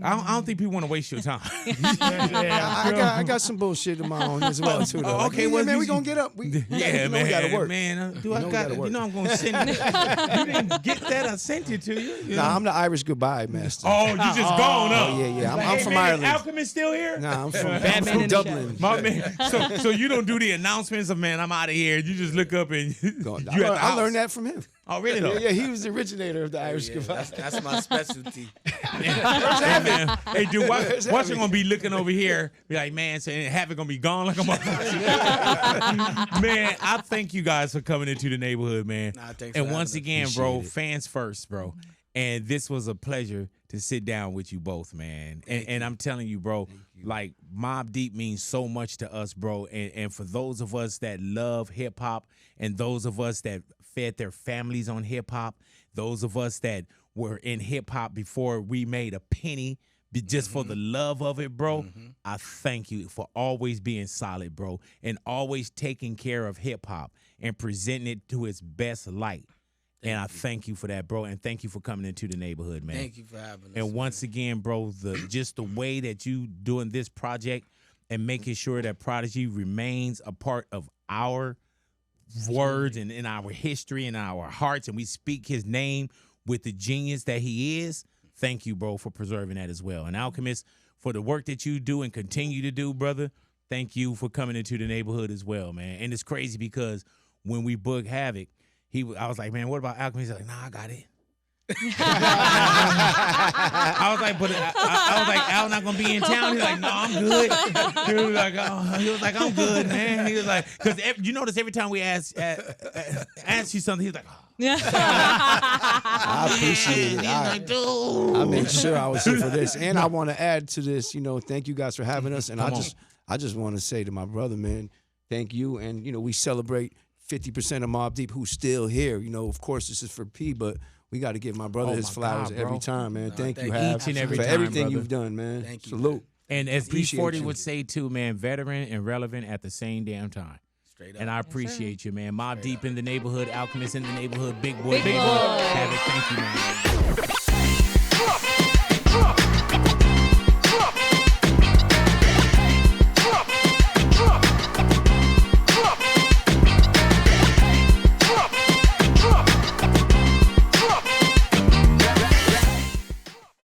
B: I don't think people want to waste your time.
A: I got some bullshit of my own as well too. Though. Like,
B: Okay,
A: well, man, we gonna get up.
B: Man,
A: we gotta work.
B: Man, do I got? You know I'm gonna send it. You didn't get that? I sent it to you.
A: Nah, I'm the Irish goodbye master.
B: Oh, you just gone up.
A: Yeah. I'm from Ireland.
B: Alchemist still here?
A: Nah, I'm from Dublin.
B: My man. So you don't do the announcements of, man, I'm out of here. You just look up and
A: I learned that from him.
B: Oh, really? Though?
A: Yeah, he was the originator of the Irish goodbye.
C: That's my specialty.
B: Man. Hey, dude, watch gonna be looking over here, be like, man, saying Havoc gonna be gone like a motherfucker. Man, I thank you guys for coming into the neighborhood, man. And once again, bro, fans first, bro. And this was a pleasure to sit down with you both, man. And I'm telling you, bro, like Mobb Deep means so much to us, bro. And for those of us that love hip hop, and those of us that fed their families on hip hop, those of us that were in hip hop before we made a penny, just for the love of it, bro. I thank you for always being solid, bro, and always taking care of hip hop and presenting it to its best light. And I thank you for that, bro. And thank you for coming into the neighborhood, man.
C: Thank you for having us.
B: And once again, bro, just the way that you doing this project and making sure that Prodigy remains a part of our words and in our history and our hearts, and we speak his name with the genius that he is. Thank you, bro, for preserving that as well. And Alchemist, for the work that you do and continue to do, brother, thank you for coming into the neighborhood as well, man. And it's crazy because when we booked Havoc, I was like, man, what about Alchemist? He's like, nah, I got it. I was like, but I was like, Al not gonna be in town. He's like, no, I'm good. He was like, I'm good, man. He was like, because you notice every time we ask you something, he's like, oh.
A: I appreciate it.
B: Like, dude.
A: I made sure I was here for this, and I want to add to this. Thank you guys for having us, and I just want to say to my brother, man, thank you. And we celebrate 50% of Mobb Deep who's still here. Of course, this is for P, but we got to give my brother his flowers every time, man. Thank you, Hav,
B: each and every
A: for
B: time,
A: everything
B: brother.
A: You've done, man.
C: Thank you.
A: Salute.
B: And as
A: Appreciate
B: E40
A: you.
B: would say too, man, veteran and relevant at the same damn time.
C: Straight up.
B: And I appreciate you, man. Mobb Deep in the neighborhood, Alchemist in the neighborhood, Big Boy.
E: Big Boy.
B: Havoc, thank you, man.